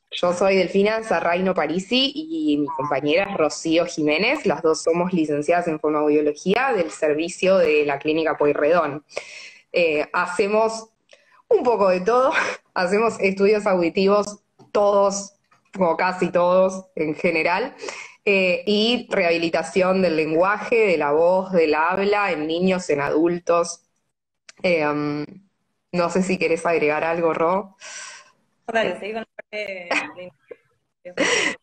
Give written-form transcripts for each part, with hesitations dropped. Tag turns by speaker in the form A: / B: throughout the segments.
A: Yo soy Delfina Sarraino Parisi y mi compañera es Rocío Jiménez. Las dos somos licenciadas en fonoaudiología del servicio de la Clínica Pueyrredón. Hacemos un poco de todo, hacemos estudios auditivos todos, o casi todos en general, y rehabilitación del lenguaje, de la voz, del habla, en niños, en adultos. No sé si querés agregar algo, Ro.
B: Dale, seguí con la parte de información.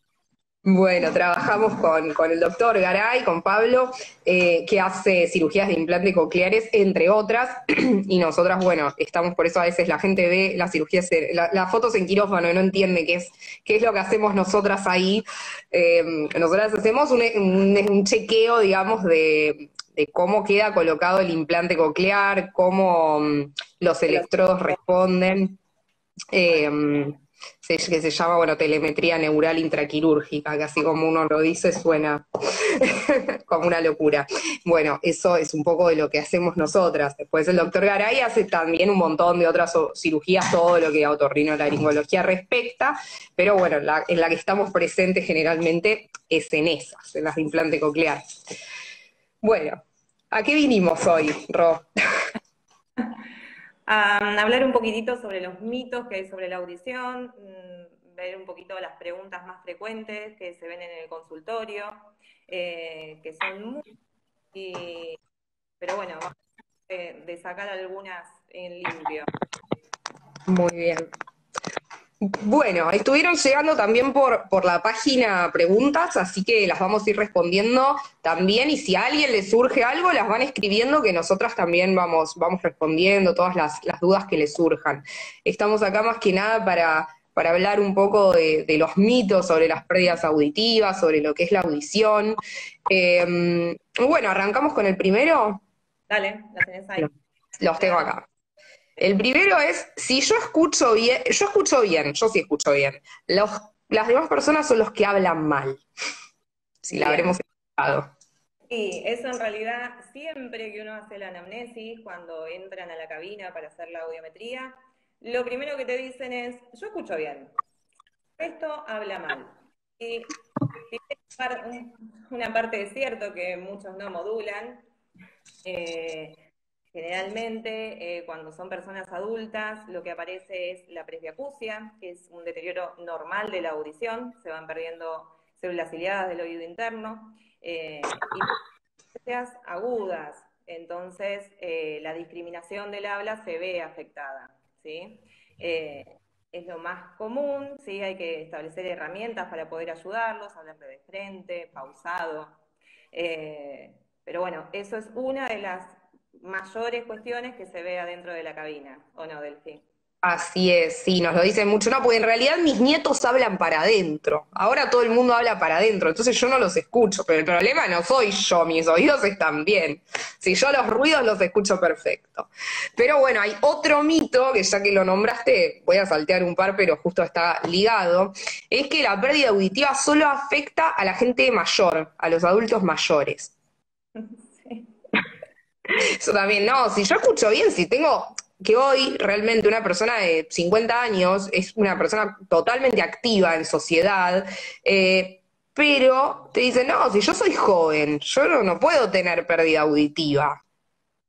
A: Bueno, trabajamos con el doctor Garay, con Pablo, que hace cirugías de implantes cocleares, entre otras, y nosotras, bueno, estamos por eso a veces la gente ve las cirugías, las fotos en quirófano y no entiende qué es lo que hacemos nosotras ahí. Nosotras hacemos un chequeo, digamos, de cómo queda colocado el implante coclear, cómo los electrodos responden. eh, que se llama, bueno, telemetría neural intraquirúrgica, que así como uno lo dice suena como una locura. Bueno, eso es un poco de lo que hacemos nosotras. Después el doctor Garay hace también un montón de otras cirugías, todo lo que a otorrinolaringología respecta, pero bueno, en la que estamos presentes generalmente es en esas, en las de implante coclear. Bueno, ¿a qué vinimos hoy, Ro?
B: A hablar un poquitito sobre los mitos que hay sobre la audición, ver un poquito las preguntas más frecuentes que se ven en el consultorio, que son muchas, pero bueno, vamos de sacar algunas en limpio.
A: Muy bien. Bueno, estuvieron llegando también por la página preguntas, así que las vamos a ir respondiendo también, y si a alguien le surge algo, las van escribiendo, que nosotras también vamos respondiendo todas las dudas que les surjan. Estamos acá más que nada para hablar un poco de los mitos sobre las pérdidas auditivas, sobre lo que es la audición. Bueno, arrancamos con el primero.
B: Dale, la tenés ahí.
A: Los tengo acá. El primero es, si yo escucho bien, yo sí escucho bien. Las demás personas son los que hablan mal, si la
B: Bien.
A: habremos escuchado.
B: Sí, eso en realidad siempre que uno hace la anamnesis, cuando entran a la cabina para hacer la audiometría, lo primero que te dicen es, yo escucho bien, esto habla mal. Y tiene una parte de cierto que muchos no modulan. Eh, Generalmente, cuando son personas adultas, lo que aparece es la presbiacusia, que es un deterioro normal de la audición, se van perdiendo células ciliadas del oído interno, y agudas, entonces la discriminación del habla se ve afectada, ¿sí? Es lo más común, ¿sí? Hay que establecer herramientas para poder ayudarlos, hablarle de frente, pausado, pero bueno, eso es una de las mayores cuestiones que se ve adentro de la cabina, ¿o no, Delphi?
A: Así es, sí, nos lo dicen mucho. No, porque en realidad mis nietos hablan para adentro. Ahora todo el mundo habla para adentro, entonces yo no los escucho. Pero el problema no soy yo, mis oídos están bien. Si yo los ruidos los escucho perfecto. Pero bueno, hay otro mito, que ya que lo nombraste, voy a saltear un par, pero justo está ligado, es que la pérdida auditiva solo afecta a la gente mayor, a los adultos mayores.
B: Sí.
A: Eso también, no, si yo escucho bien, si tengo, que hoy realmente una persona de 50 años es una persona totalmente activa en sociedad, pero te dicen, no, si yo soy joven, yo no puedo tener pérdida auditiva.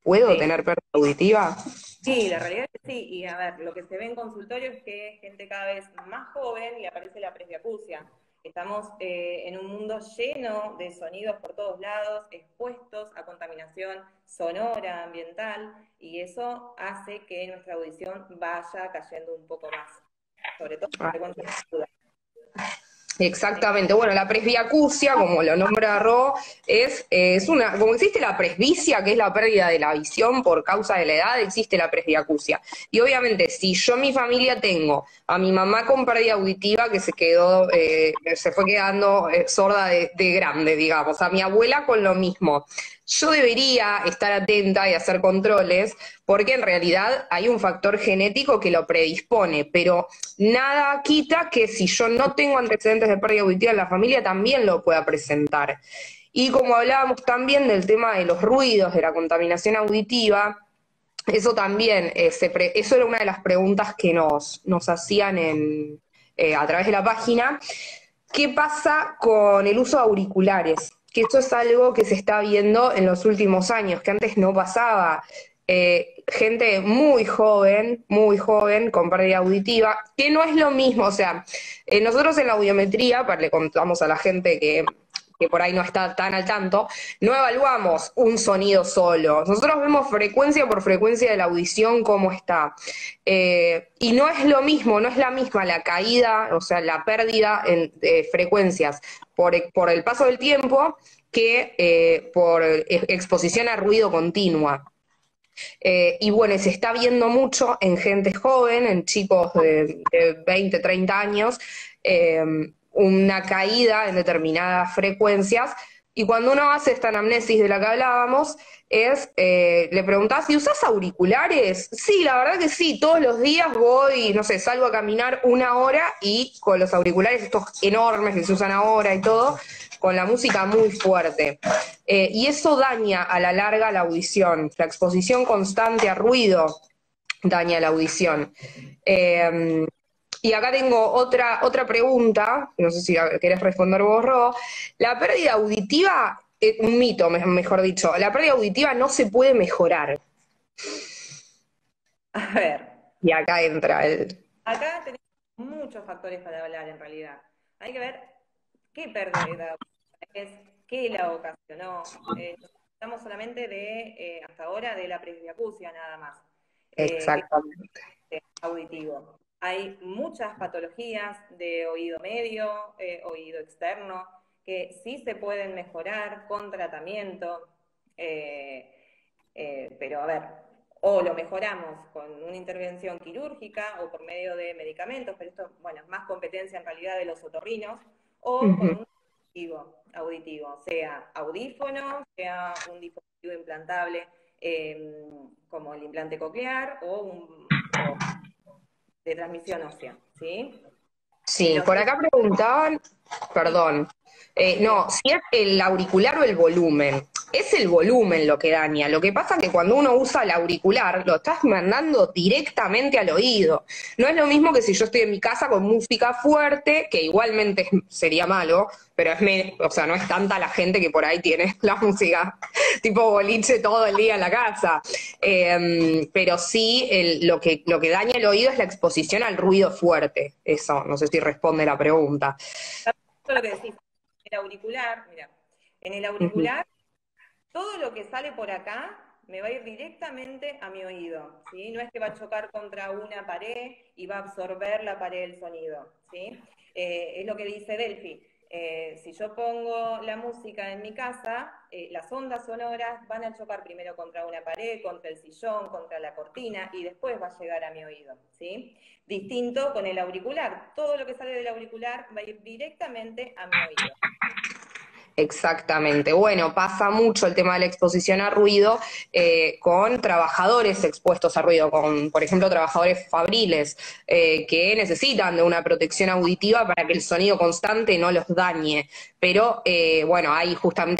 A: ¿Puedo
B: Sí.
A: tener pérdida auditiva?
B: Sí, la realidad es que sí, y a ver, lo que se ve en consultorio es que es gente cada vez más joven y aparece la presbiacusia. Estamos en un mundo lleno de sonidos por todos lados, expuestos a contaminación sonora, ambiental, y eso hace que nuestra audición vaya cayendo un poco más, sobre todo
A: Ah,
B: con dudas.
A: exactamente. Bueno, la presbiacusia, como lo nombra Ro, es una, como existe la presbicia, que es la pérdida de la visión por causa de la edad, existe la presbiacusia. Y obviamente, si yo en mi familia tengo a mi mamá con pérdida auditiva que se fue quedando sorda de grande, digamos, a mi abuela con lo mismo. Yo debería estar atenta y hacer controles, porque en realidad hay un factor genético que lo predispone, pero nada quita que si yo no tengo antecedentes de pérdida auditiva en la familia, también lo pueda presentar. Y como hablábamos también del tema de los ruidos, de la contaminación auditiva, eso también, eso era una de las preguntas que nos hacían a través de la página. ¿Qué pasa con el uso de auriculares? Que esto es algo que se está viendo en los últimos años, que antes no pasaba. Gente muy joven, con pérdida auditiva, que no es lo mismo, o sea, nosotros en la audiometría, le contamos a la gente que por ahí no está tan al tanto, no evaluamos un sonido solo. Nosotros vemos frecuencia por frecuencia de la audición cómo está. Y no es lo mismo, no es la misma la caída, o sea, la pérdida de frecuencias por el paso del tiempo que por exposición a ruido continua. Y bueno, se está viendo mucho en gente joven, en chicos de 20, 30 años, una caída en determinadas frecuencias. Y cuando uno hace esta anamnesis de la que hablábamos, le preguntás, ¿y usás auriculares? Sí, la verdad que sí, todos los días voy, no sé, salgo a caminar 1 hora y con los auriculares estos enormes que se usan ahora y todo, con la música muy fuerte. Y eso daña a la larga la audición. La exposición constante a ruido daña la audición. Y acá tengo otra pregunta, no sé si la querés responder vos, Ro. La pérdida auditiva, un mito, mejor dicho, la pérdida auditiva no se puede mejorar.
B: A ver,
A: Y acá entra el...
B: acá tenemos muchos factores para hablar en realidad. Hay que ver qué pérdida es, qué la ocasionó. Estamos solamente hasta ahora, de la presbiacusia nada más.
A: Exactamente.
B: Auditivo. Hay muchas patologías de oído medio, oído externo, que sí se pueden mejorar con tratamiento, pero a ver, o lo mejoramos con una intervención quirúrgica o por medio de medicamentos, pero esto, bueno, es más competencia en realidad de los otorrinos, o con un dispositivo auditivo, sea audífono, sea un dispositivo implantable como el implante coclear o de transmisión ósea, ¿sí?
A: Sí, por acá preguntaban, perdón, no, si es el auricular o el volumen. Es el volumen lo que daña. Lo que pasa es que cuando uno usa el auricular, lo estás mandando directamente al oído. No es lo mismo que si yo estoy en mi casa con música fuerte, que igualmente sería malo, pero o sea, no es tanta la gente que por ahí tiene la música tipo boliche todo el día en la casa. Pero sí, lo que daña el oído es la exposición al ruido fuerte. Eso, no sé si responde la pregunta.
B: Lo que decís, el auricular, mira, en el auricular, todo lo que sale por acá me va a ir directamente a mi oído, ¿sí? No es que va a chocar contra una pared y va a absorber la pared el sonido, ¿sí? Es lo que dice Delphi. Si yo pongo la música en mi casa, las ondas sonoras van a chocar primero contra una pared, contra el sillón, contra la cortina, y después va a llegar a mi oído, ¿sí? Distinto con el auricular. Todo lo que sale del auricular va a ir directamente a mi oído.
A: Exactamente. Bueno, pasa mucho el tema de la exposición a ruido con trabajadores expuestos a ruido, con, por ejemplo, trabajadores fabriles que necesitan de una protección auditiva para que el sonido constante no los dañe. Pero, bueno, hay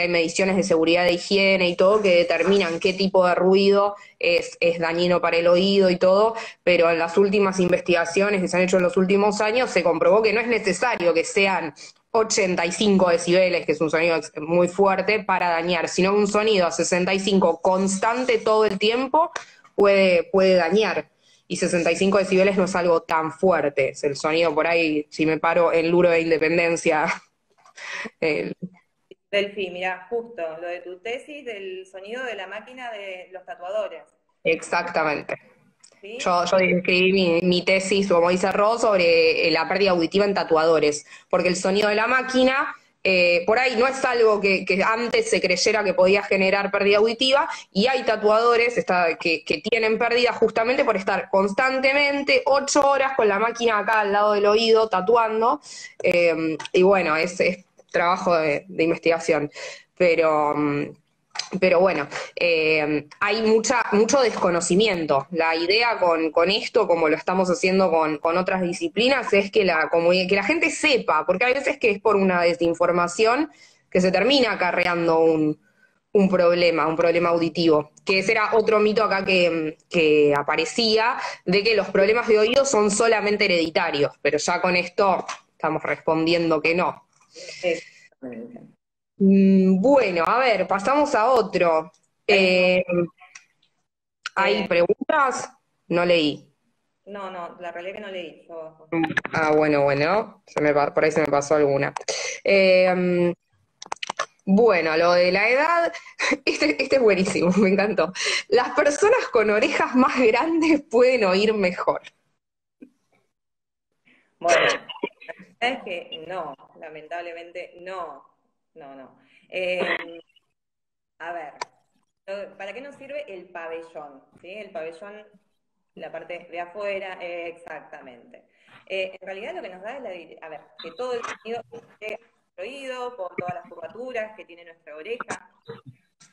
A: mediciones de seguridad de higiene y todo que determinan qué tipo de ruido es dañino para el oído y todo, pero en las últimas investigaciones que se han hecho en los últimos años se comprobó que no es necesario que sean 85 decibeles, que es un sonido muy fuerte, para dañar, sino un sonido a 65 constante todo el tiempo puede dañar. Y 65 decibeles no es algo tan fuerte. Es el sonido por ahí, si me paro en Luro de Independencia.
B: Delphi, mira, justo lo de tu tesis del sonido de la máquina de los tatuadores.
A: Exactamente.
B: ¿Sí?
A: Yo escribí mi tesis, como dice Ro, sobre la pérdida auditiva en tatuadores, porque el sonido de la máquina, por ahí no es algo que antes se creyera que podía generar pérdida auditiva, y hay tatuadores que tienen pérdida justamente por estar constantemente 8 horas con la máquina acá al lado del oído tatuando, y bueno, es trabajo de investigación, pero bueno, hay mucho desconocimiento. La idea con esto, como lo estamos haciendo con otras disciplinas, es que que la gente sepa, porque hay veces que es por una desinformación que se termina acarreando un un problema auditivo, que ese era otro mito acá que aparecía, de que los problemas de oído son solamente hereditarios, pero ya con esto estamos respondiendo que no.
B: Exactamente.
A: Bueno, a ver, pasamos a otro.
B: Buenísimo.
A: Eh, ¿Hay
B: Eh,
A: preguntas? No leí.
B: no, no, la realidad que no leí yo abajo.
A: Ah, bueno, por ahí se me pasó alguna. Eh, bueno, lo de la edad, este es buenísimo, me encantó. Las personas con orejas más grandes pueden oír mejor.
B: Bueno, la verdad es que no, lamentablemente no, no, no. Eh, a ver, ¿para qué nos sirve el pabellón? ¿Sí? El pabellón, la parte de afuera, exactamente. En realidad lo que nos da es a ver, que todo el sonido llegue a nuestro oído por todas las curvaturas que tiene nuestra oreja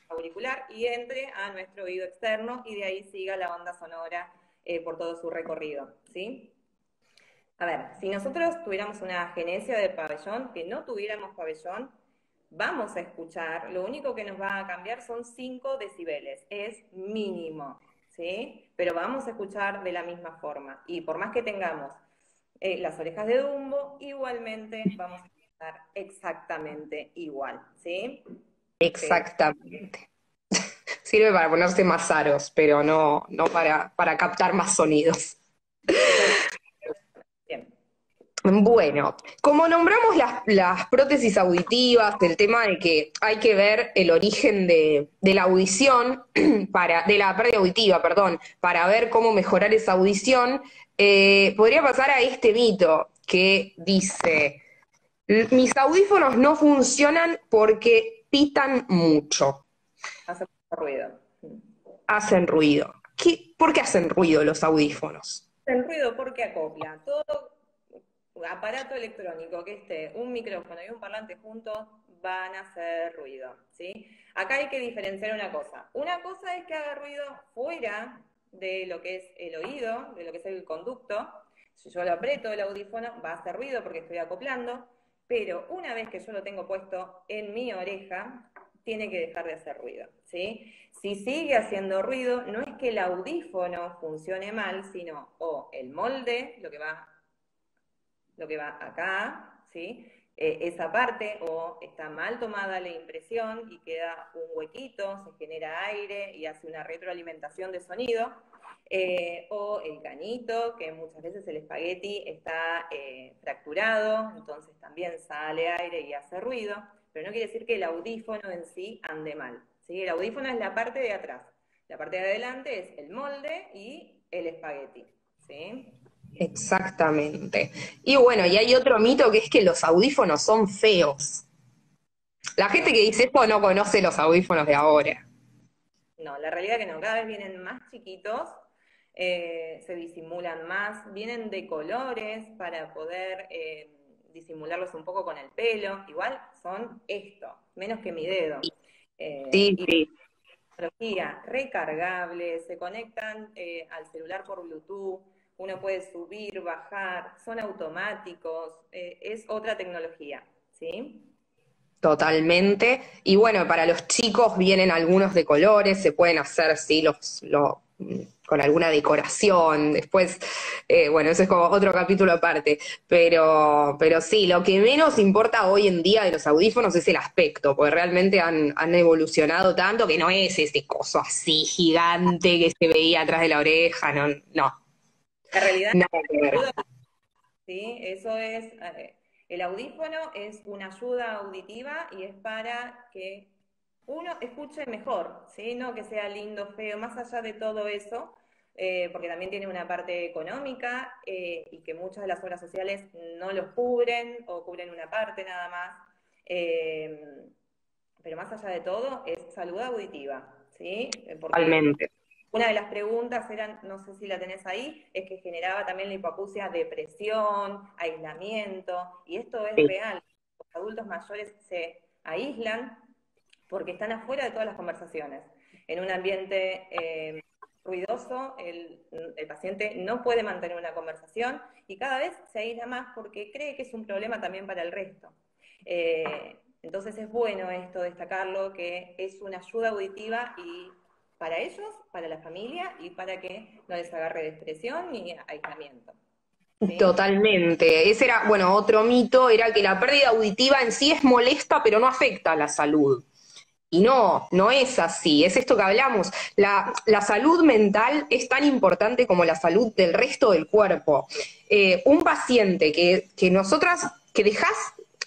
B: auricular y entre a nuestro oído externo y de ahí siga la onda sonora por todo su recorrido, ¿sí? A ver, si nosotros tuviéramos una genesia de pabellón, que no tuviéramos pabellón, vamos a escuchar, lo único que nos va a cambiar son 5 decibeles, es mínimo, ¿sí? Pero vamos a escuchar de la misma forma. Y por más que tengamos las orejas de Dumbo, igualmente vamos a escuchar exactamente igual, ¿sí? Que,
A: Exactamente. Sirve para ponerse más aros, pero no para captar más sonidos.
B: eso, bien.
A: Bueno, como nombramos las prótesis auditivas, el tema de que hay que ver el origen de la audición, de la pérdida auditiva, perdón, para ver cómo mejorar esa audición, podría pasar a este mito que dice, mis audífonos no funcionan porque pitan mucho,
B: Hace mucho ruido.
A: hacen ruido. ¿Por qué hacen ruido los audífonos?
B: El ruido porque acopla. Todo aparato electrónico que esté un micrófono y un parlante juntos van a hacer ruido, ¿sí? Acá hay que diferenciar una cosa. Una cosa es que haga ruido fuera de lo que es el oído, de lo que es el conducto. Si yo lo aprieto el audífono, va a hacer ruido porque estoy acoplando, pero una vez que yo lo tengo puesto en mi oreja, tiene que dejar de hacer ruido, ¿sí? Si sigue haciendo ruido, no es que el audífono funcione mal, sino o el molde, lo que va acá, ¿sí? Esa parte, o está mal tomada la impresión y queda un huequito, se genera aire y hace una retroalimentación de sonido, o el cañito, que muchas veces el espagueti está fracturado, entonces también sale aire y hace ruido, pero no quiere decir que el audífono en sí ande mal, ¿sí? El audífono es la parte de atrás, la parte de adelante es el molde y el espagueti, ¿sí?
A: Exactamente. Y bueno, y hay otro mito que es que los audífonos son feos. La gente
B: No,
A: que dice esto no conoce los audífonos de ahora.
B: no, la realidad que no, cada vez vienen más chiquitos, se disimulan más, vienen de colores para poder disimularlos un poco con el pelo, igual son esto, menos que mi dedo.
A: Sí,
B: Y
A: sí,
B: tecnología, recargables, se conectan al celular por Bluetooth, uno puede subir, bajar, son automáticos, es otra tecnología, ¿sí?
A: totalmente. Y bueno, para los chicos vienen algunos de colores, se pueden hacer, sí, con alguna decoración. Después, bueno, eso es como otro capítulo aparte. Pero sí, lo que menos importa hoy en día de los audífonos es el aspecto, porque realmente han evolucionado tanto que no es ese coso así gigante que se veía atrás de la oreja, no,
B: La realidad
A: nada que ver.
B: ¿sí? Eso es, el audífono es una ayuda auditiva y es para que uno escuche mejor, ¿sí? No que sea lindo, feo, más allá de todo eso, porque también tiene una parte económica y que muchas de las obras sociales no los cubren o cubren una parte nada más. Eh, pero más allá de todo es salud auditiva, ¿sí? Porque
A: Totalmente.
B: una de las preguntas eran, no sé si la tenés ahí, es que generaba también la hipoacusia depresión, aislamiento, y esto es
A: Sí.
B: real. Los adultos mayores se aíslan porque están afuera de todas las conversaciones. En un ambiente ruidoso, el paciente no puede mantener una conversación y cada vez se aísla más porque cree que es un problema también para el resto. Entonces es bueno esto destacarlo, que es una ayuda auditiva y para ellos, para la familia y para que no les agarre depresión ni aislamiento. ¿Sí?
A: Totalmente. Ese era, bueno, otro mito era que la pérdida auditiva en sí es molesta, pero no afecta a la salud. Y no, no es así, es esto que hablamos. La salud mental es tan importante como la salud del resto del cuerpo. Un paciente que nosotras, que dejás,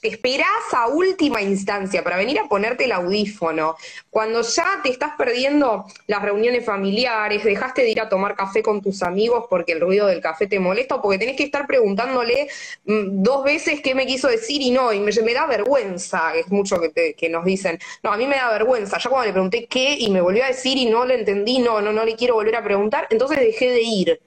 A: esperás a última instancia para venir a ponerte el audífono, cuando ya te estás perdiendo las reuniones familiares, dejaste de ir a tomar café con tus amigos porque el ruido del café te molesta o porque tenés que estar preguntándole dos veces qué me quiso decir y no, y me da vergüenza, es mucho que nos dicen, no, a mí me da vergüenza, ya cuando le pregunté qué y me volvió a decir y no le entendí, no le quiero volver a preguntar, entonces dejé de ir.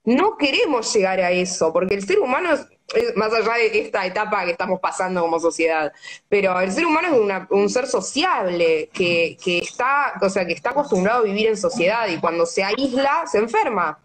A: No queremos llegar a eso, porque el ser humano es más allá de esta etapa que estamos pasando como sociedad, pero el ser humano es un ser sociable, que está, o sea, que está acostumbrado a vivir en sociedad y cuando se aísla, se enferma.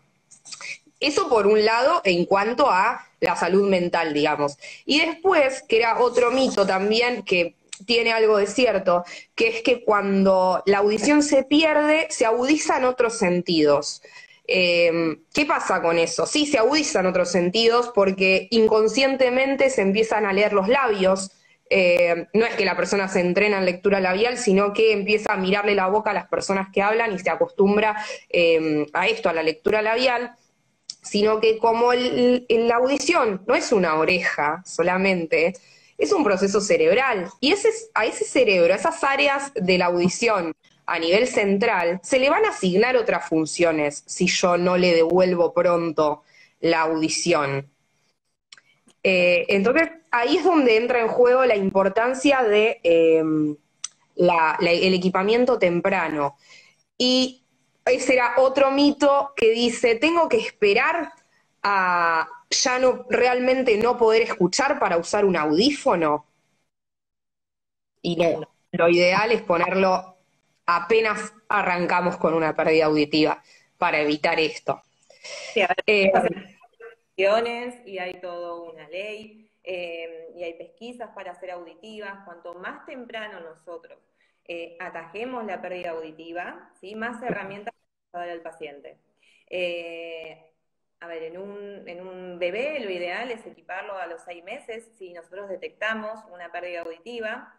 A: Eso por un lado en cuanto a la salud mental, digamos. Y después, que era otro mito también que tiene algo de cierto, que es que cuando la audición se pierde, se agudizan otros sentidos. ¿Qué pasa con eso? Sí, se agudizan otros sentidos porque inconscientemente se empiezan a leer los labios. No es que la persona se entrena en lectura labial, sino que empieza a mirarle la boca a las personas que hablan y se acostumbra a esto, a la lectura labial, sino que como la audición no es una oreja solamente, es un proceso cerebral. Y a ese cerebro, a esas áreas de la audición a nivel central, se le van a asignar otras funciones si yo no le devuelvo pronto la audición. Entonces, ahí es donde entra en juego la importancia de el equipamiento temprano. Y ese era otro mito que dice, tengo que esperar a ya no realmente no poder escuchar para usar un audífono. Y no, lo ideal es ponerlo apenas arrancamos con una pérdida auditiva para evitar esto.
B: Sí, a ver,
A: Eh,
B: y hay toda una ley y hay pesquisas para hacer auditivas. Cuanto más temprano nosotros atajemos la pérdida auditiva, ¿sí? Más herramientas para dar al paciente. Eh, a ver, en un bebé lo ideal es equiparlo a los 6 meses si nosotros detectamos una pérdida auditiva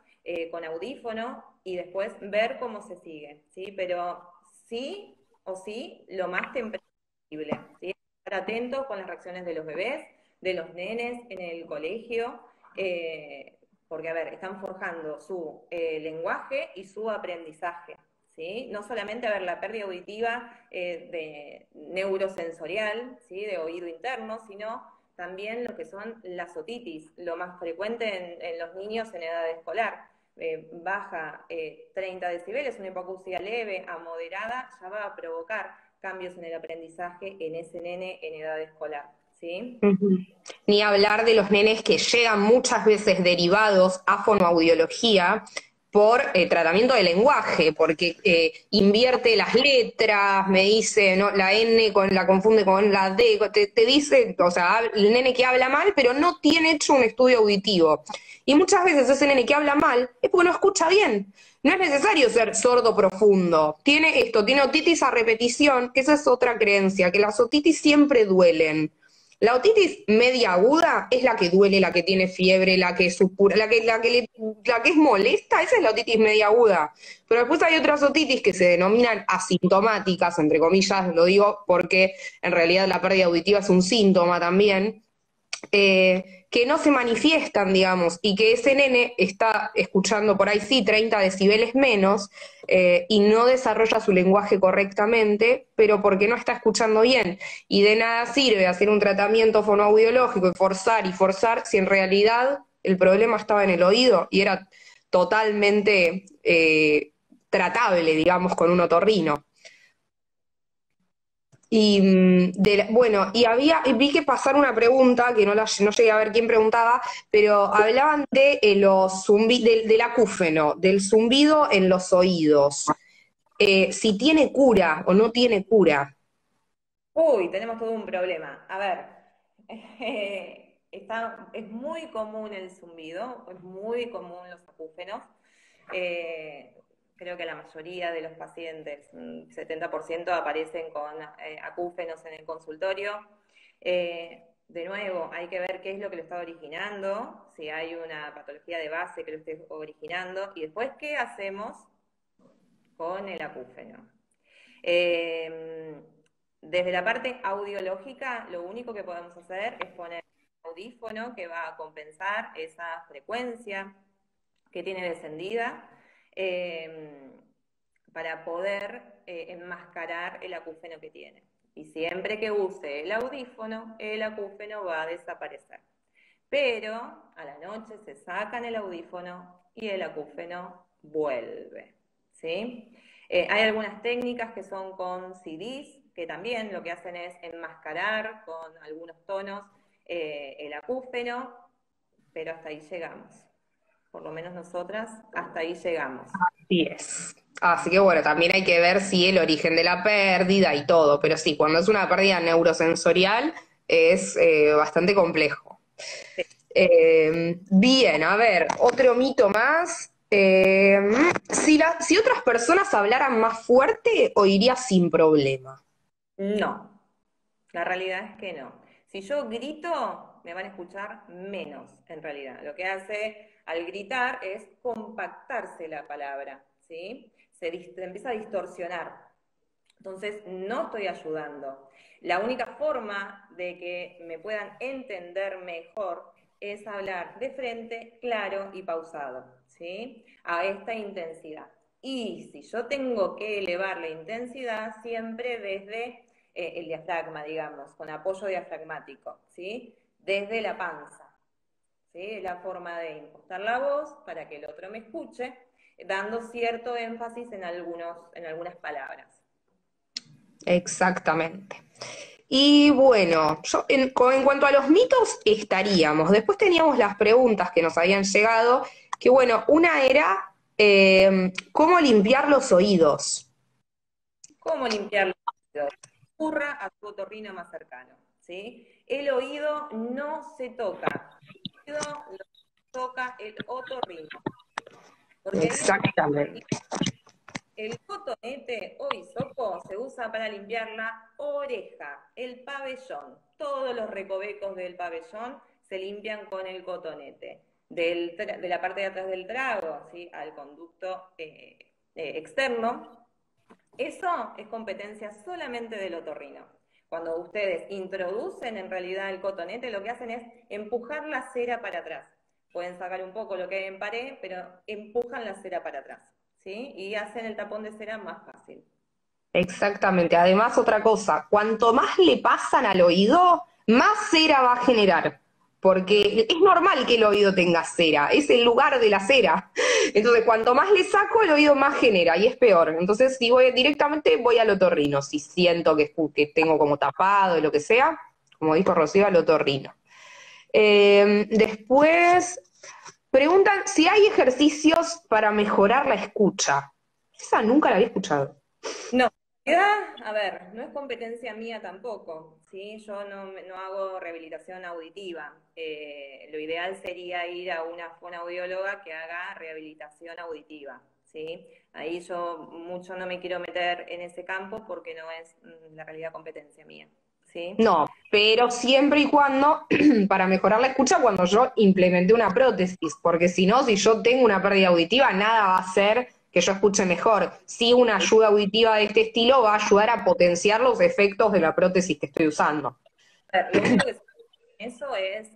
B: con audífono y después ver cómo se sigue, ¿sí? Pero sí o sí lo más temprano posible, ¿sí? Estar atentos con las reacciones de los bebés, de los nenes en el colegio, porque, a ver, están forjando su lenguaje y su aprendizaje, ¿sí? No solamente, a ver, la pérdida auditiva de neurosensorial, ¿sí? De oído interno, sino también lo que son las otitis, lo más frecuente en los niños en edad escolar. Baja 30 decibeles, una hipoacusia leve a moderada, ya va a provocar cambios en el aprendizaje en ese nene en edad escolar, ¿sí?
A: Ujú. Ni hablar de los nenes que llegan muchas veces derivados a fonoaudiología por tratamiento de lenguaje, porque invierte las letras, me dice, ¿no? La N la confunde con la D, te dice, o sea, el nene que habla mal, pero no tiene hecho un estudio auditivo. Y muchas veces ese nene que habla mal es porque no escucha bien. No es necesario ser sordo profundo. Tiene esto, tiene otitis a repetición, que esa es otra creencia, que las otitis siempre duelen. La otitis media aguda es la que duele, la que tiene fiebre, la que supura, la que es molesta, esa es la otitis media aguda. Pero después hay otras otitis que se denominan asintomáticas, entre comillas, lo digo porque en realidad la pérdida auditiva es un síntoma también, que no se manifiestan, digamos, y que ese nene está escuchando por ahí sí 30 decibeles menos y no desarrolla su lenguaje correctamente, pero porque no está escuchando bien. Y de nada sirve hacer un tratamiento fonoaudiológico y forzar, si en realidad el problema estaba en el oído y era totalmente tratable, digamos, con un otorrino. Y bueno, y vi que pasaron una pregunta, que no llegué a ver quién preguntaba, pero hablaban de del acúfeno, del zumbido en los oídos. Si tiene cura o no tiene cura.
B: Uy, tenemos todo un problema. A ver, es muy común el zumbido, es muy común los acúfenos. Creo que la mayoría de los pacientes, 70% aparecen con acúfenos en el consultorio. De nuevo, hay que ver qué es lo que lo está originando, si hay una patología de base que lo esté originando, y después qué hacemos con el acúfeno. Desde la parte audiológica, lo único que podemos hacer es poner un audífono que va a compensar esa frecuencia que tiene descendida para poder enmascarar el acúfeno que tiene. Y siempre que use el acúfeno va a desaparecer. Pero a la noche se sacan el audífono y el acúfeno vuelve, ¿sí? Hay algunas técnicas que son con CDs, que también lo que hacen es enmascarar con algunos tonos el acúfeno, pero hasta ahí llegamos. Por lo menos nosotras, hasta ahí llegamos.
A: Así es. Así que bueno, también hay que ver si el origen de la pérdida y todo, pero sí, cuando es una pérdida neurosensorial es bastante complejo. Bien, a ver, otro mito más. Si otras personas hablaran más fuerte, oiría sin problema.
B: No, la realidad es que no. Si yo grito, me van a escuchar menos, en realidad. Lo que hace al gritar es compactarse la palabra, ¿sí? Se empieza a distorsionar. Entonces, no estoy ayudando. La única forma de que me puedan entender mejor es hablar de frente, claro y pausado, ¿sí? A esta intensidad. Y si yo tengo que elevar la intensidad, siempre desde el diafragma, digamos, con apoyo diafragmático, ¿sí? Desde la panza, ¿sí? Es la forma de impostar la voz para que el otro me escuche, dando cierto énfasis en algunas palabras.
A: Exactamente. Y bueno, en cuanto a los mitos estaríamos. Después teníamos las preguntas que nos habían llegado, que bueno, una era ¿cómo limpiar los oídos?
B: ¿Cómo limpiar los oídos? Recurra a su otorrino más cercano, ¿sí? El oído no se toca, el oído lo toca el otorrino. Porque
A: Exactamente.
B: el cotonete o hisopo se usa para limpiar la oreja, el pabellón. Todos los recovecos del pabellón se limpian con el cotonete. De la parte de atrás del trago, ¿sí? Al conducto externo. Eso es competencia solamente del otorrino. Cuando ustedes introducen en realidad el cotonete, lo que hacen es empujar la cera para atrás. Pueden sacar un poco lo que hay en pared, pero empujan la cera para atrás, ¿sí? Y hacen el tapón de cera más fácil.
A: Exactamente. Además, otra cosa, cuanto más le pasan al oído, más cera va a generar. Porque es normal que el oído tenga cera, es el lugar de la cera. Entonces, cuanto más le saco, el oído más genera y es peor. Entonces, si voy directamente, voy al otorrino. Si siento que tengo como tapado y lo que sea, como dijo Rocío, al otorrino. Después, preguntan si hay ejercicios para mejorar la escucha. Esa nunca la había escuchado.
B: No, en realidad, a ver, no es competencia mía tampoco, ¿sí? Yo no hago rehabilitación auditiva. Lo ideal sería ir a una fonoaudióloga que haga rehabilitación auditiva, ¿sí? Ahí yo mucho no me quiero meter en ese campo porque no es la realidad competencia mía, ¿sí?
A: No, pero siempre y cuando, para mejorar la escucha, cuando yo implementé una prótesis, porque si no, si yo tengo una pérdida auditiva, nada va a hacer que yo escuche mejor. Sí, una ayuda auditiva de este estilo va a ayudar a potenciar los efectos de la prótesis que estoy usando.
B: A ver, lo único que eso es,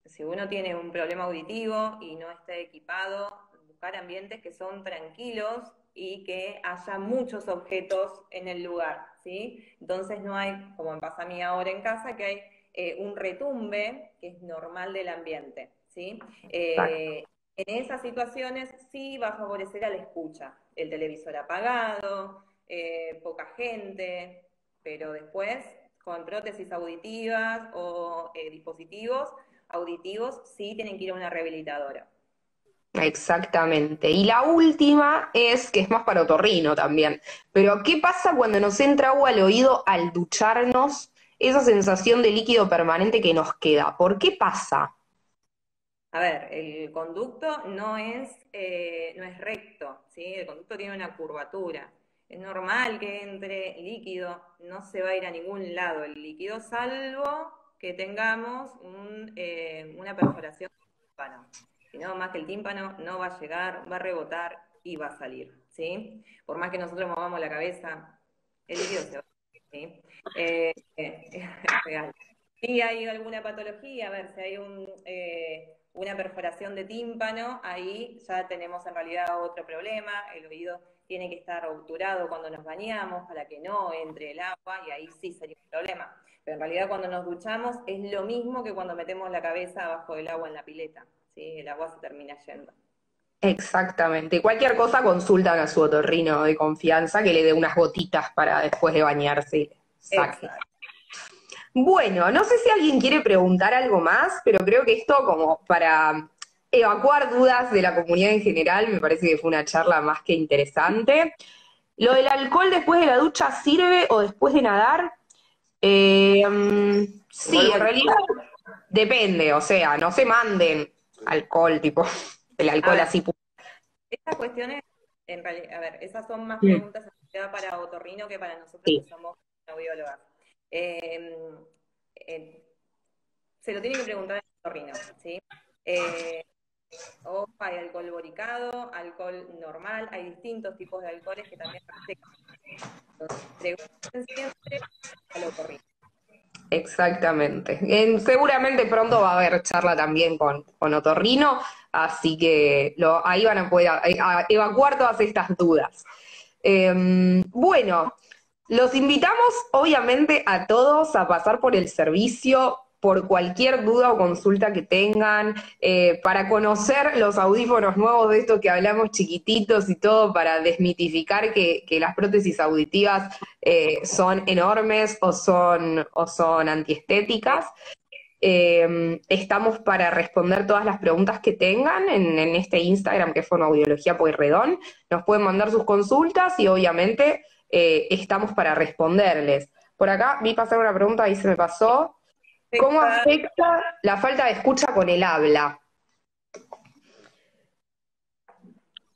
B: si uno tiene un problema auditivo y no está equipado, buscar ambientes que son tranquilos y que haya muchos objetos en el lugar, ¿sí? Entonces no hay, como me pasa a mí ahora en casa, que hay un retumbe que es normal del ambiente, ¿sí? En esas situaciones sí va a favorecer a la escucha, el televisor apagado, poca gente, pero después con prótesis auditivas o dispositivos auditivos, sí tienen que ir a una rehabilitadora.
A: Exactamente. Y la última es, que es más para otorrino también, pero ¿qué pasa cuando nos entra agua al oído al ducharnos esa sensación de líquido permanente que nos queda. ¿Por qué pasa?
B: A ver, el conducto no es recto, ¿sí? El conducto tiene una curvatura. Es normal que entre líquido, no se va a ir a ningún lado el líquido, salvo que tengamos una perforación del tímpano. Si no, más que el tímpano no va a llegar, va a rebotar y va a salir, ¿sí? Por más que nosotros movamos la cabeza, el líquido se va, ¿sí? Es real. Si hay alguna patología, a ver, si hay una perforación de tímpano, ahí ya tenemos en realidad otro problema. El oído tiene que estar obturado cuando nos bañamos para que no entre el agua y ahí sí sería un problema. Pero en realidad cuando nos duchamos es lo mismo que cuando metemos la cabeza abajo del agua en la pileta, ¿sí? El agua se termina yendo.
A: Exactamente. Cualquier cosa consultan a su otorrino de confianza que le dé unas gotitas para después de bañarse y le saque.
B: Exacto.
A: Bueno, no sé si alguien quiere preguntar algo más, pero creo que esto como para evacuar dudas de la comunidad en general, me parece que fue una charla más que interesante. ¿Lo del alcohol después de la ducha sirve o después de nadar? Sí,
B: Vuelvo
A: en
B: al...
A: realidad depende, o sea, no se manden alcohol, tipo, el
B: A
A: alcohol
B: ver,
A: así.
B: estas cuestiones, en realidad, a ver, esas son más
A: Mm,
B: preguntas en realidad para otorrino que para nosotros que
A: sí,
B: somos audiólogas. Eh, eh, Se lo tiene que preguntar al otorrino, ¿sí? Eh, o hay alcohol boricado, alcohol normal, hay distintos tipos de alcoholes que también reflejan. Entonces, pregunten siempre al otorrino.
A: exactamente. Seguramente pronto va a haber charla también con Otorrino, así que ahí van a poder a evacuar todas estas dudas. Bueno, los invitamos obviamente a todos a pasar por el servicio por cualquier duda o consulta que tengan, para conocer los audífonos nuevos de estos que hablamos chiquititos y todo, para desmitificar que las prótesis auditivas son enormes o son antiestéticas. Estamos para responder todas las preguntas que tengan en este Instagram que es Fonoaudiología Pueyrredón. Nos pueden mandar sus consultas y obviamente estamos para responderles. Por acá vi pasar una pregunta, ahí se me pasó. ¿Cómo afecta la falta de escucha con el habla?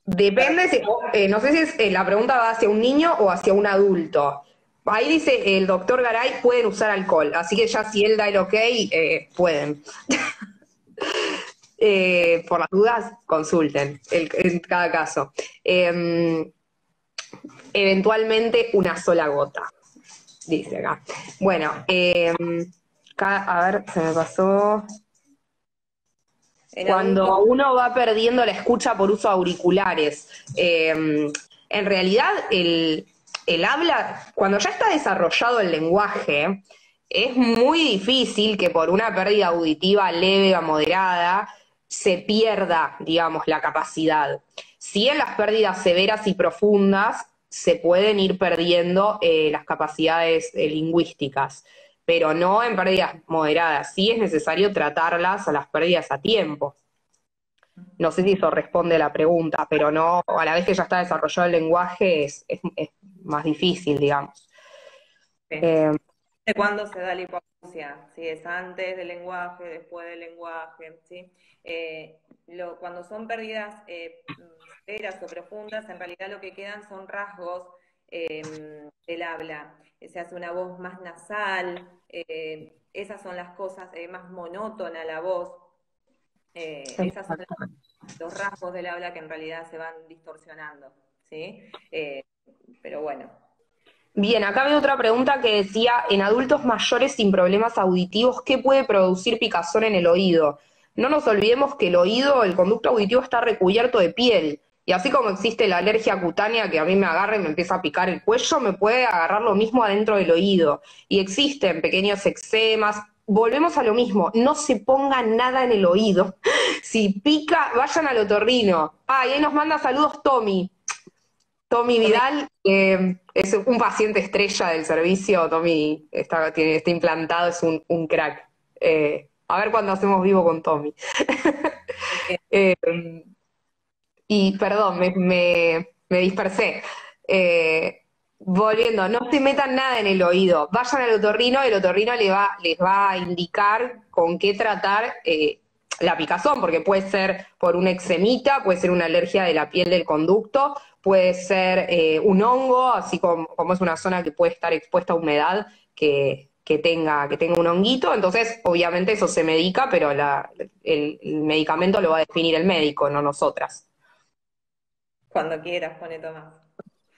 A: Depende, no sé si la pregunta va hacia un niño o hacia un adulto. Ahí dice el doctor Garay, pueden usar alcohol, así que ya si él da el ok, pueden. Por las dudas, consulten en cada caso. Eventualmente una sola gota, dice acá. Bueno, a ver, se me pasó.
B: En adultos,
A: Cuando uno va perdiendo la escucha por uso de auriculares, en realidad el habla, cuando ya está desarrollado el lenguaje, es muy difícil que por una pérdida auditiva leve o moderada se pierda, digamos, la capacidad. Si en las pérdidas severas y profundas se pueden ir perdiendo las capacidades lingüísticas, pero no en pérdidas moderadas. Sí es necesario tratarlas a las pérdidas a tiempo. No sé si eso responde a la pregunta, pero no, a la vez que ya está desarrollado el lenguaje es más difícil, digamos.
B: sí.
A: Eh,
B: ¿De cuándo se da la hipoacusia? Si es antes del lenguaje, después del lenguaje, ¿sí? Cuando son pérdidas severas o profundas, en realidad lo que quedan son rasgos del habla. Se hace una voz más nasal, esas son las cosas, más monótona la voz, esas son los rasgos del habla que en realidad se van distorsionando, ¿sí? Pero bueno.
A: Bien, acá veo otra pregunta que decía, en adultos mayores sin problemas auditivos, ¿qué puede producir picazón en el oído? No nos olvidemos que el oído, el conducto auditivo está recubierto de piel. Y así como existe la alergia cutánea que a mí me agarra y me empieza a picar el cuello, me puede agarrar lo mismo adentro del oído. Y existen pequeños eczemas. Volvemos a lo mismo, no se ponga nada en el oído. Si pica, vayan al otorrino. Ah, y ahí nos manda saludos Tommy. Tommy Vidal, es un paciente estrella del servicio. Tommy está implantado, es un crack. A ver cuándo hacemos vivo con Tommy. Eh, y perdón, me dispersé. Eh, Volviendo, no se metan nada en el oído. Vayan al otorrino, el otorrino les va a indicar con qué tratar la picazón, porque puede ser por un ecsemita, puede ser una alergia de la piel del conducto, puede ser un hongo, así como es una zona que puede estar expuesta a humedad, que tenga un honguito. Entonces, obviamente eso se medica, pero el medicamento lo va a definir el médico, no nosotras.
B: Cuando quieras, pone Tomás.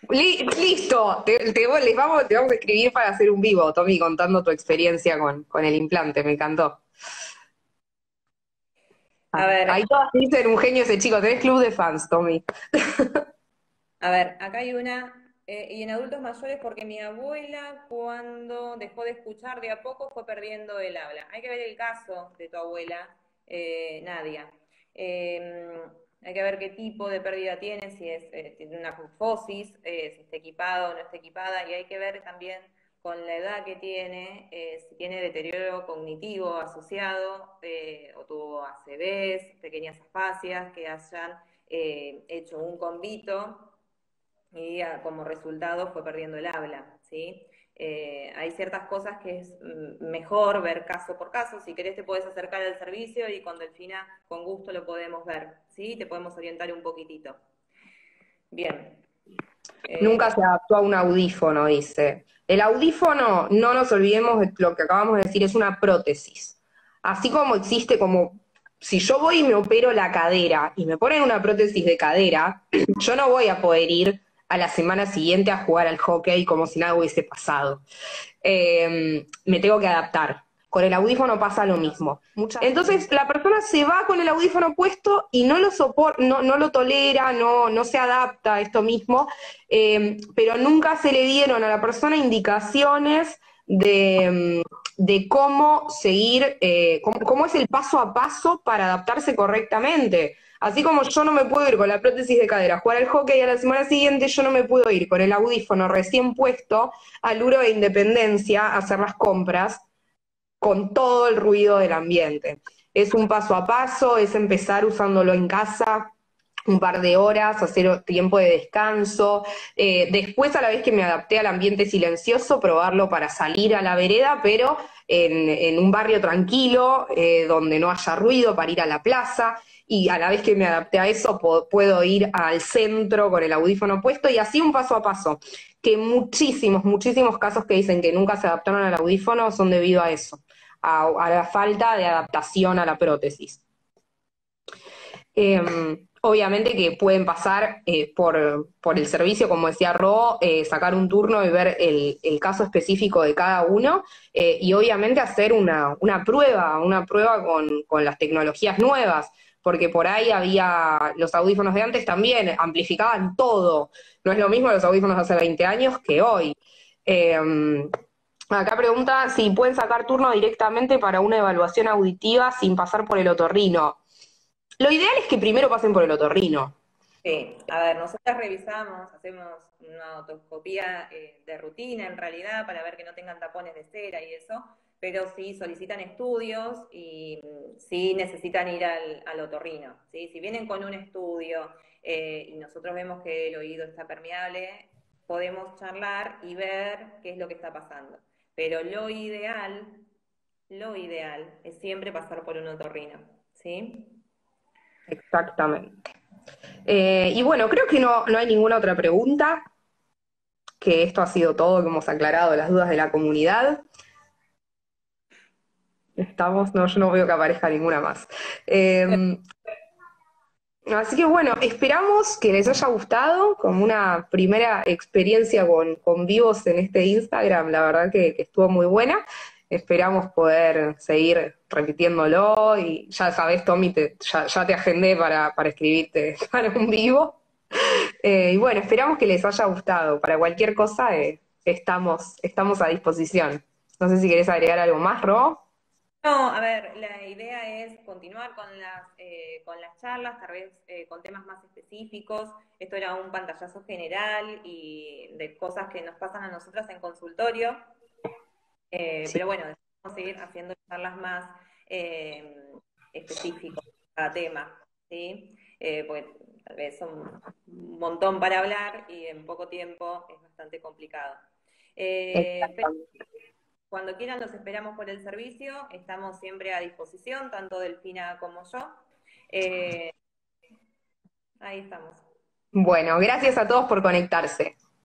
A: Listo, te vamos a escribir para hacer un vivo, Tommy, contando tu experiencia con el implante, me encantó.
B: A
A: Ahí
B: ver,
A: todas dicen un genio ese chico, tenés club de fans, Tommy.
B: acá hay una, y en adultos mayores porque mi abuela cuando dejó de escuchar de a poco fue perdiendo el habla. Hay que ver el caso de tu abuela, Nadia. Eh, hay que ver qué tipo de pérdida tiene, si es tiene una cufosis, si está equipada o no está equipada, y hay que ver también con la edad que tiene, si tiene deterioro cognitivo asociado, o tuvo ACVs, pequeñas afasias que hayan hecho un convito y como resultado fue perdiendo el habla, ¿sí? Hay ciertas cosas que es mejor ver caso por caso. Si querés te podés acercar al servicio y con Delfina con gusto lo podemos ver, ¿sí? Te podemos orientar un poquitito. Bien.
A: Nunca
B: Eh,
A: se adaptó a un audífono, dice. El audífono, no nos olvidemos de lo que acabamos de decir, es una prótesis. Así como existe como, si yo voy y me opero la cadera y me ponen una prótesis de cadera, yo no voy a poder ir a la semana siguiente a jugar al hockey como si nada hubiese pasado. Me tengo que adaptar. Con el audífono pasa lo mismo. Entonces la persona se va con el audífono puesto y no lo no lo tolera, no se adapta a esto mismo, pero nunca se le dieron a la persona indicaciones de cómo seguir, cómo es el paso a paso para adaptarse correctamente. Así como yo no me puedo ir con la prótesis de cadera a jugar al hockey a la semana siguiente, yo no me puedo ir con el audífono recién puesto al Luro de Independencia a hacer las compras con todo el ruido del ambiente. Es un paso a paso, es empezar usándolo en casa un par de horas, hacer tiempo de descanso. Después, a la vez que me adapté al ambiente silencioso, probarlo para salir a la vereda, pero en un barrio tranquilo, donde no haya ruido, para ir a la plaza. Y a la vez que me adapté a eso, puedo ir al centro con el audífono puesto y así un paso a paso. Que muchísimos casos que dicen que nunca se adaptaron al audífono son debido a eso, a la falta de adaptación a la prótesis. Obviamente que pueden pasar por el servicio, como decía Ro, sacar un turno y ver el caso específico de cada uno, y obviamente hacer una prueba con las tecnologías nuevas, porque por ahí había, los audífonos de antes también amplificaban todo. No es lo mismo los audífonos de hace 20 años que hoy. Acá pregunta si pueden sacar turno directamente para una evaluación auditiva sin pasar por el otorrino. Lo ideal es que primero pasen por el otorrino.
B: Sí, a ver, nosotros revisamos, hacemos una otoscopía de rutina en realidad para ver que no tengan tapones de cera y eso, pero sí solicitan estudios y sí necesitan ir al otorrino, ¿sí? Si vienen con un estudio y nosotros vemos que el oído está permeable, podemos charlar y ver qué es lo que está pasando. Pero lo ideal es siempre pasar por un otorrino, ¿sí?
A: Exactamente. Y bueno, creo que no hay ninguna otra pregunta, que esto ha sido todo, que hemos aclarado las dudas de la comunidad. No, yo no veo que aparezca ninguna más. Así que bueno, esperamos que les haya gustado como una primera experiencia con vivos en este Instagram. La verdad que estuvo muy buena. Esperamos poder seguir repitiéndolo y ya sabes, Tommy, ya te agendé para escribirte para un vivo. Y bueno, esperamos que les haya gustado. Para cualquier cosa, estamos a disposición. No sé si querés agregar algo más, Ro.
B: No, a ver, la idea es continuar con las charlas, tal vez con temas más específicos. Esto era un pantallazo general y de cosas que nos pasan a nosotras en consultorio.
A: Sí.
B: Pero bueno, vamos a seguir haciendo charlas más específicas para cada tema, ¿sí? Porque tal vez son un montón para hablar y en poco tiempo es bastante complicado. Pero
A: Exactamente.
B: cuando quieran los esperamos por el servicio, estamos siempre a disposición, tanto Delfina como yo. Eh, ahí estamos.
A: Bueno, gracias a todos por conectarse.